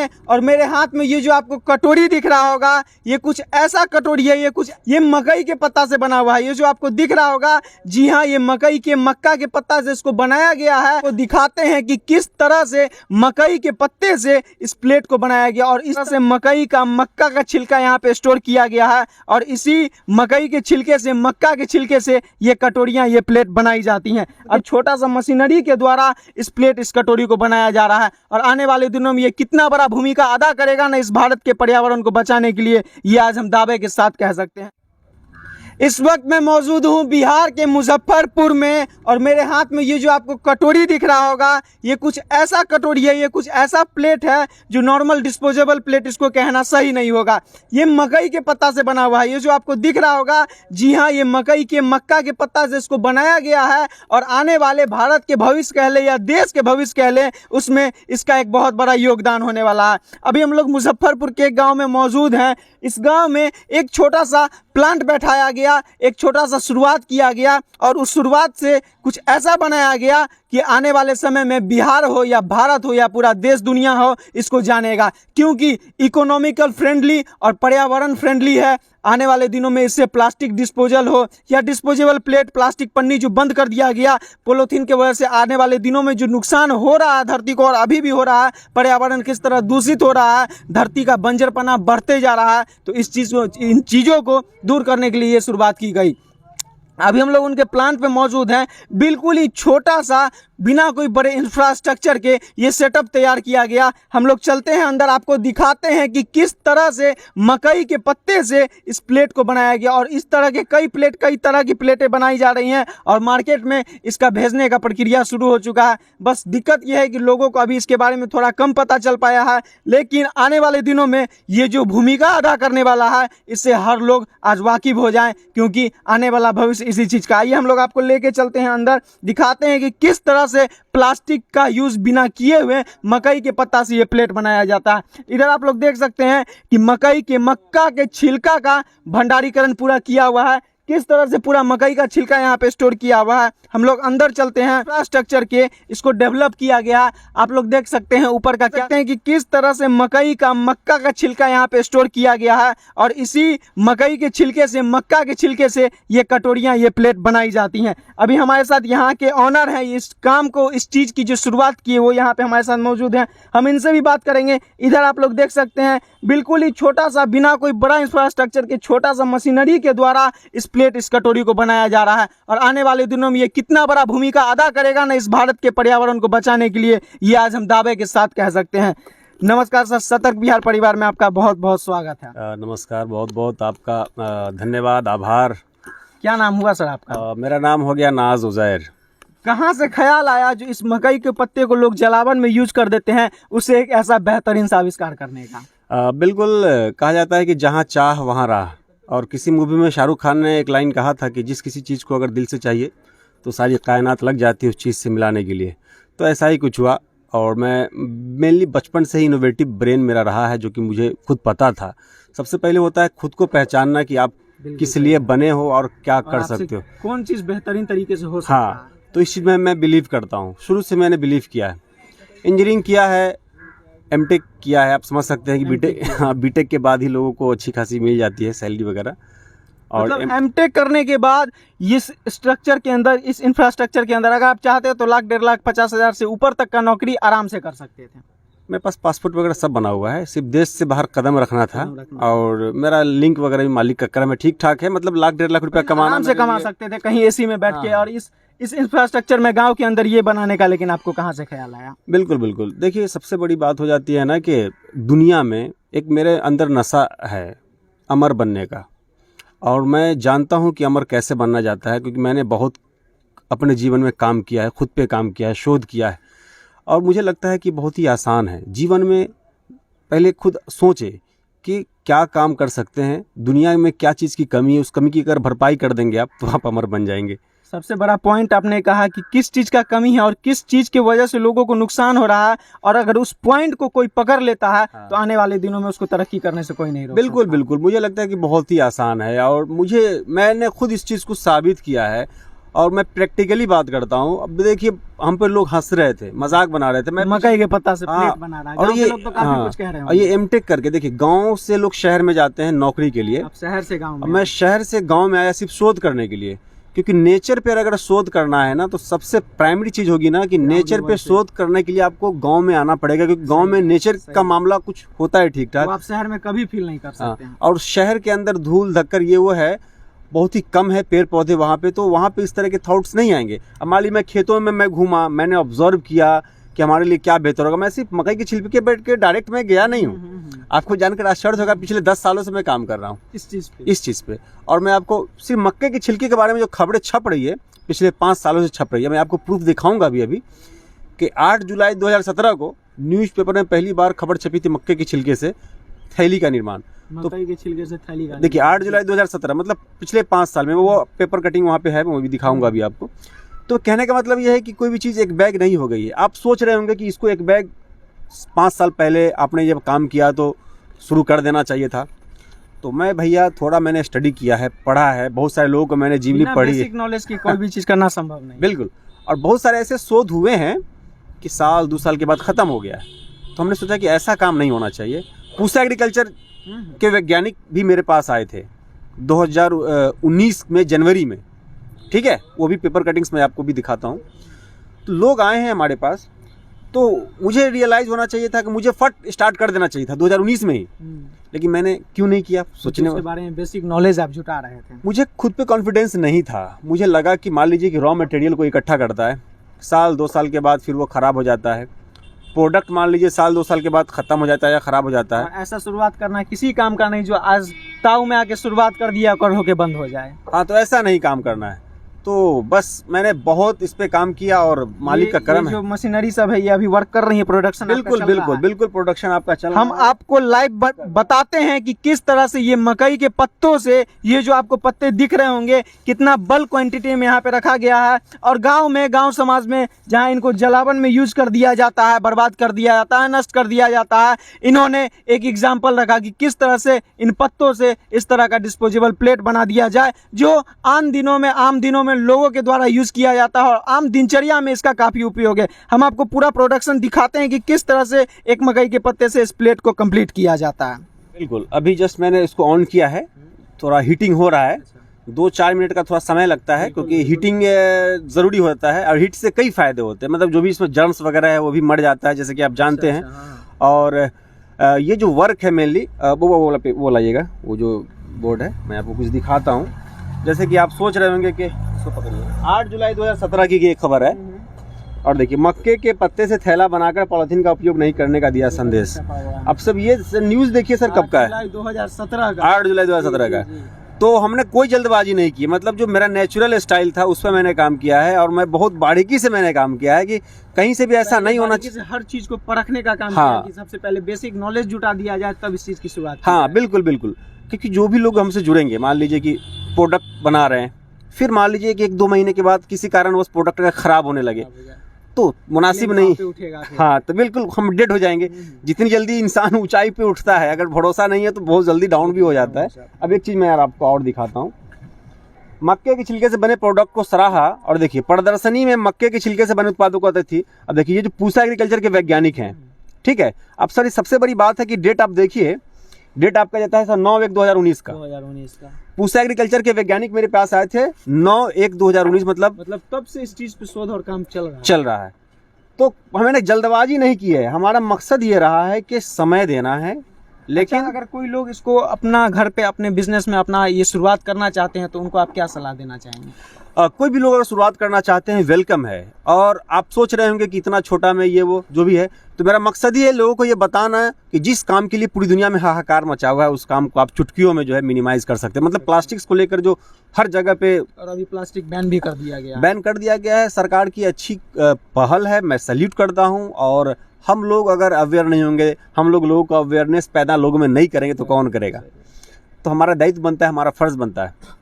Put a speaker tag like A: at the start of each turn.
A: में और मेरे हाथ में ये जो आपको कटोरी दिख रहा होगा, ये कुछ ऐसा कटोरी है, ये मकई के पत्ता से बना हुआ है। ये जो आपको दिख रहा होगा, जी हाँ, ये मकई के मक्का के पत्ता से इसको बनाया गया है। वो दिखाते हैं कि किस तरह से मकई के पत्ते से इस प्लेट को बनाया गया और इस तरह से मकई का मक्का का छिलका यहाँ पे स्टोर किया गया है और इसी मकई के छिलके से, मक्का के छिलके से ये कटोरियां, ये प्लेट बनाई जाती हैं। अब छोटा सा मशीनरी के द्वारा इस प्लेट, इस कटोरी को बनाया जा रहा है और आने वाले दिनों में ये कितना बड़ा भूमिका अदा करेगा ना इस भारत के पर्यावरण को बचाने के लिए, ये आज हम दावे के साथ कह सकते हैं। इस वक्त मैं मौजूद हूँ बिहार के मुजफ्फरपुर में और मेरे हाथ में ये जो आपको कटोरी दिख रहा होगा, ये कुछ ऐसा कटोरी है, ये कुछ ऐसा प्लेट है जो नॉर्मल डिस्पोजेबल प्लेट इसको कहना सही नहीं होगा। ये मकई के पत्ता से बना हुआ है। ये जो आपको दिख रहा होगा, जी हाँ, ये मकई के मक्का के पत्ता से इसको बनाया गया है और आने वाले भारत के भविष्य कह ले या देश के भविष्य कह ले, उसमें इसका एक बहुत बड़ा योगदान होने वाला है। अभी हम लोग मुजफ्फरपुर के एक गाँव में मौजूद हैं। इस गाँव में एक छोटा सा प्लांट बैठाया गया, एक छोटा सा शुरुआत किया गया और उस शुरुआत से कुछ ऐसा बनाया गया कि आने वाले समय में बिहार हो या भारत हो या पूरा देश दुनिया हो, इसको जानेगा, क्योंकि इकोनॉमिकल फ्रेंडली और पर्यावरण फ्रेंडली है। आने वाले दिनों में इससे प्लास्टिक डिस्पोजल हो या डिस्पोजेबल प्लेट, प्लास्टिक पन्नी जो बंद कर दिया गया पॉलीथीन की वजह से, आने वाले दिनों में जो नुकसान हो रहा है धरती को और अभी भी हो रहा है, पर्यावरण किस तरह दूषित हो रहा है, धरती का बंजरपना बढ़ते जा रहा है, तो इन चीज़ों को दूर करने के लिए ये शुरुआत की गई। अभी हम लोग उनके प्लांट पे मौजूद हैं। बिल्कुल ही छोटा सा, बिना कोई बड़े इंफ्रास्ट्रक्चर के ये सेटअप तैयार किया गया। हम लोग चलते हैं अंदर, आपको दिखाते हैं कि किस तरह से मकई के पत्ते से इस प्लेट को बनाया गया और इस तरह के कई तरह की प्लेटें बनाई जा रही हैं और मार्केट में इसका भेजने का प्रक्रिया शुरू हो चुका है। बस दिक्कत यह है कि लोगों को अभी इसके बारे में थोड़ा कम पता चल पाया है, लेकिन आने वाले दिनों में ये जो भूमिका अदा करने वाला है, इससे हर लोग आज वाकिफ हो जाएं, क्योंकि आने वाला भविष्य इसी चीज़ का। आइए हम लोग आपको लेके चलते हैं अंदर, दिखाते हैं कि किस तरह से प्लास्टिक का यूज बिना किए हुए मकई के पत्ता से ये प्लेट बनाया जाता है। इधर आप लोग देख सकते हैं कि मकई के मक्का के छिलका का भंडारीकरण पूरा किया हुआ है, किस तरह से पूरा मकई का छिलका यहाँ पे स्टोर किया हुआ है। हम लोग अंदर चलते हैं, इंफ्रास्ट्रक्चर के इसको डेवलप किया गया है। आप लोग देख सकते हैं ऊपर का, कहते हैं कि किस तरह से मकई का मक्का का छिलका यहाँ पे स्टोर किया गया है और इसी मकई के छिलके से, मक्का के छिलके से ये कटोरियाँ, ये प्लेट बनाई जाती हैं। अभी हमारे साथ यहाँ के ऑनर हैं, इस काम को, इस चीज़ की जो शुरुआत की है वो यहाँ पे हमारे साथ मौजूद हैं। हम इनसे भी बात करेंगे। इधर आप लोग देख सकते हैं बिल्कुल ही छोटा सा, बिना कोई बड़ा इंफ्रास्ट्रक्चर के, छोटा सा मशीनरी के द्वारा इस प्लेट, इस कटोरी को बनाया जा रहा है और आने वाले दिनों में ये कितना बड़ा भूमिका अदा करेगा ना इस भारत के पर्यावरण को बचाने के लिए, ये आज हम दावे के साथ कह सकते हैं। नमस्कार सर, सतर्क बिहार परिवार में आपका बहुत बहुत स्वागत है।
B: नमस्कार, बहुत बहुत आपका धन्यवाद, आभार।
A: क्या नाम हुआ सर आपका?
B: मेरा नाम हो गया नाज उजैर।
A: कहाँ से ख्याल आया जो इस मकई के पत्ते को लोग जलावन में यूज कर देते हैं, उसे एक ऐसा बेहतरीन सा आविष्कार करने का?
B: बिल्कुल, कहा जाता है कि जहाँ चाह वहाँ राह। और किसी मूवी में शाहरुख खान ने एक लाइन कहा था कि जिस किसी चीज़ को अगर दिल से चाहिए तो सारी कायनात लग जाती है उस चीज़ से मिलाने के लिए। तो ऐसा ही कुछ हुआ और मैं मेनली बचपन से ही इनोवेटिव ब्रेन मेरा रहा है, जो कि मुझे खुद पता था। सबसे पहले होता है खुद को पहचानना कि आप किस लिए बने हो और क्या कर सकते हो,
A: कौन चीज़ बेहतरीन तरीके से हो सकता है।
B: हाँ, तो इस चीज़ में मैं बिलीव करता हूँ। शुरू से मैंने बिलीव किया है। इंजीनियरिंग किया है, एमटेक किया है। आप समझ सकते हैं कि बीटेक के बाद ही लोगों को अच्छी खासी मिल जाती है सैलरी वगैरह। और
A: मतलब एमटेक करने के बाद इस स्ट्रक्चर के अंदर, इस इंफ्रास्ट्रक्चर के अंदर अगर आप चाहते हो तो 1 लाख 1.5 लाख 50,000 से ऊपर तक का नौकरी आराम से कर सकते थे।
B: मेरे पास पासपोर्ट वगैरह सब बना हुआ है, सिर्फ देश से बाहर कदम रखना था। और मेरा लिंक वगैरह भी मालिक का क्रम में ठीक ठाक है, मतलब 1 लाख 1.5 लाख रुपया कमाना
A: आराम से कमा सकते थे कहीं एसी में बैठ के। और इस इंफ्रास्ट्रक्चर में गांव के अंदर ये बनाने का लेकिन आपको कहाँ से ख्याल आया?
B: बिल्कुल बिल्कुल, देखिए सबसे बड़ी बात हो जाती है ना कि दुनिया में एक मेरे अंदर नशा है अमर बनने का, और मैं जानता हूँ कि अमर कैसे बनना जाता है, क्योंकि मैंने बहुत अपने जीवन में काम किया है, खुद पे काम किया है, शोध किया है। और मुझे लगता है कि बहुत ही आसान है जीवन में। पहले खुद सोचे कि क्या काम कर सकते हैं, दुनिया में क्या चीज़ की कमी है, उस कमी की अगर भरपाई कर देंगे आप तो आप अमर बन जाएंगे।
A: सबसे बड़ा पॉइंट आपने कहा कि किस चीज़ का कमी है और किस चीज़ की वजह से लोगों को नुकसान हो रहा है, और अगर उस पॉइंट को कोई पकड़ लेता है तो आने वाले दिनों में उसको तरक्की करने से कोई नहीं रोक
B: बिल्कुल
A: सकता।
B: बिल्कुल, मुझे लगता है कि बहुत ही आसान है और मैंने खुद इस चीज़ को साबित किया है। और मैं प्रैक्टिकली बात करता हूँ। अब देखिए हम पे लोग हंस रहे थे, मजाक बना रहे थे, मैं
A: मकई के पत्ता से
B: हाँ,
A: प्लेट बना रहा है।
B: और
A: गाँव
B: ये
A: के लोग तो काफी
B: हाँ,
A: कुछ कह रहे
B: और ये
A: हैं।
B: एमटेक करके देखिए गांव से लोग शहर में जाते हैं नौकरी के लिए।
A: आप शहर से गाँव
B: अब
A: में
B: मैं शहर से गांव में आया सिर्फ शोध करने के लिए, क्योंकि नेचर पे अगर शोध करना है ना तो सबसे प्राइमरी चीज होगी ना कि नेचर पे शोध करने के लिए आपको गांव में आना पड़ेगा, क्योंकि गांव में नेचर का मामला कुछ होता है ठीक
A: वो
B: ठाक।
A: आप शहर में कभी फील नहीं कर सकते हैं।
B: और शहर के अंदर धूल धक्कर ये वो है, बहुत ही कम है पेड़ पौधे वहाँ पे, तो वहाँ पे इस तरह के थॉट्स नहीं आएंगे। अब मान लीजिए मैं खेतों में मैं घूमा, मैंने ऑब्जर्व किया कि हमारे लिए क्या बेहतर होगा। मैं सिर्फ मकई की छिलके पे बैठ के डायरेक्ट में गया नहीं हूँ। आपको जानकर आश्चर्य होगा, पिछले 10 सालों से मैं काम कर रहा हूँ इस चीज़ पे। और मैं आपको सिर्फ मक्के की छिलके के बारे में जो खबरें छप रही है पिछले 5 सालों से छप रही है, मैं आपको प्रूफ दिखाऊंगा अभी कि 8 जुलाई 2017 को न्यूज़पेपर में पहली बार खबर छपी थी मक्के की छिलके से थैली का निर्माण।
A: मकई के छिलके से थैली का
B: देखिए 8 जुलाई 2017 मतलब पिछले 5 साल में, वो पेपर कटिंग वहाँ पे है, मैं वो भी दिखाऊंगा अभी आपको। तो कहने का मतलब ये है कि कोई भी चीज़ एक बैग नहीं हो गई है। आप सोच रहे होंगे कि इसको एक बैग 5 साल पहले आपने जब काम किया तो शुरू कर देना चाहिए था। तो मैं भैया थोड़ा मैंने स्टडी किया है, पढ़ा है, बहुत सारे लोगों को मैंने जीवनी पढ़ी है।
A: बेसिक नॉलेज की कोई भी चीज़ करना संभव नहीं।
B: बिल्कुल। और बहुत सारे ऐसे शोध हुए हैं कि साल 2 साल के बाद ख़त्म हो गया है। तो हमने सोचा कि ऐसा काम नहीं होना चाहिए। पूसा एग्रीकल्चर के वैज्ञानिक भी मेरे पास आए थे 2019 में जनवरी में, ठीक है, वो भी पेपर कटिंग्स में आपको भी दिखाता हूँ। तो लोग आए हैं हमारे पास, तो मुझे रियलाइज़ होना चाहिए था कि मुझे फट स्टार्ट कर देना चाहिए था 2019 में ही, लेकिन मैंने क्यों नहीं किया सोचने
A: के बारे में बेसिक नॉलेज आप जुटा रहे थे।
B: मुझे खुद पे कॉन्फिडेंस नहीं था। मुझे लगा कि मान लीजिए कि रॉ मटेरियल को इकट्ठा करता है, साल 2 साल के बाद फिर वो ख़राब हो जाता है, प्रोडक्ट मान लीजिए साल 2 साल के बाद ख़त्म हो जाता है या ख़राब हो जाता है।
A: ऐसा शुरुआत करना किसी काम का नहीं जो आज ताऊ में आके शुरुआत कर दिया कर होके बंद हो जाए।
B: हाँ, तो ऐसा नहीं काम करना है। तो बस मैंने बहुत इस पे काम किया और मालिक का करम है।
A: जो मशीनरी सब है ये अभी वर्क कर रही है, प्रोडक्शन
B: बिल्कुल प्रोडक्शन आपका चल रहा है।
A: हम आपको लाइव बताते हैं कि किस तरह से ये मकई के पत्तों से, ये जो आपको पत्ते दिख रहे होंगे, कितना बल्क क्वांटिटी में यहाँ पे रखा गया है। और गांव समाज में जहाँ इनको जलावन में यूज कर दिया जाता है, बर्बाद कर दिया जाता है, नष्ट कर दिया जाता है, इन्होंने एक एग्जाम्पल रखा कि किस तरह से इन पत्तों से इस तरह का डिस्पोजेबल प्लेट बना दिया जाए, जो आम दिनों में लोगों के द्वारा यूज किया जाता है और आम दिनचर्या में इसका काफी उपयोग है। हम आपको पूरा प्रोडक्शन दिखाते हैं कि किस तरह से एक मकई के पत्ते से इस प्लेट को कंप्लीट किया जाता है।
B: बिल्कुल, अभी जस्ट मैंने इसको ऑन किया है, थोड़ा हीटिंग हो रहा है। 2-4 मिनट का थोड़ा समय लगता है क्योंकि हीटिंग ज़रूरी होता है और हीट से कई फ़ायदे होते हैं। मतलब जो भी इसमें जर्म्स वगैरह है वो भी मर जाता है, जैसे कि आप जानते हैं। और ये जो वर्क है मेनली वो लाइएगा, वो जो बोर्ड है मैं आपको कुछ दिखाता हूँ। जैसे कि आप सोच रहे होंगे कि 8 जुलाई 2017 की ये खबर है, और देखिए मक्के के पत्ते से थैला बनाकर पॉलिथीन का उपयोग नहीं करने का दिया संदेश। अब सब ये न्यूज़ देखिए सर कब का है,
A: 2017 का,
B: 8 जुलाई 2017 का। तो हमने कोई जल्दबाजी नहीं की, मतलब जो मेरा नेचुरल स्टाइल था उस पर मैंने काम किया है, और मैं बहुत बारीकी से मैंने काम किया है कि कहीं से भी ऐसा नहीं होना चाहिए।
A: हर चीज को परखने का काम
B: हाँ,
A: किया कि सबसे पहले बेसिक नॉलेज जुटा दिया जाए तब इस चीज की शुरुआत।
B: हाँ बिल्कुल, क्योंकि जो भी लोग हमसे जुड़ेंगे, मान लीजिए कि प्रोडक्ट बना रहे हैं, फिर मान लीजिए कि 1-2 महीने के बाद किसी कारण उस प्रोडक्ट का खराब होने लगे तो मुनासिब नहीं। हाँ, तो बिल्कुल हम डेड हो जाएंगे। जितनी जल्दी इंसान ऊंचाई पे उठता है, अगर भरोसा नहीं है तो बहुत जल्दी डाउन भी हो जाता है। अब एक चीज़ मैं यार आपको और दिखाता हूँ। मक्के के छिलके से बने प्रोडक्ट को सराहा, और देखिए प्रदर्शनी में मक्के के छिलके से बने उत्पादों को आती थी। अब देखिए ये जो पूसा एग्रीकल्चर के वैज्ञानिक हैं, ठीक है। अब सर सबसे बड़ी बात है कि डेट आप देखिए, डेट आपका जाता है सर 9/1/2019 का। पूसा एग्रीकल्चर के वैज्ञानिक मेरे पास आए थे 9/1/2019, मतलब
A: तब से इस चीज पे शोध और काम
B: चल रहा है। तो हमने जल्दबाजी नहीं की है, हमारा मकसद ये रहा है कि समय देना है। लेकिन
A: अगर कोई लोग इसको अपना घर पे अपने बिजनेस में अपना ये शुरुआत करना चाहते हैं तो उनको आप क्या सलाह देना चाहेंगे?
B: कोई भी लोग अगर शुरुआत करना चाहते हैं वेलकम है। और आप सोच रहे होंगे कि इतना छोटा में ये वो जो भी है, तो मेरा मकसद ही है लोगों को ये बताना है कि जिस काम के लिए पूरी दुनिया में हाहाकार मचा हुआ है उस काम को आप चुटकियों में जो है मिनिमाइज कर सकते हैं। मतलब प्लास्टिक्स को लेकर जो हर जगह पे,
A: और अभी प्लास्टिक बैन भी कर दिया गया,
B: है। सरकार की अच्छी पहल है, मैं सैल्यूट करता हूँ। और हम लोग अगर अवेयर नहीं होंगे, हम लोगों को अवेयरनेस पैदा लोगों में नहीं करेंगे तो कौन करेगा? तो हमारा दायित्व बनता है, हमारा फर्ज बनता है।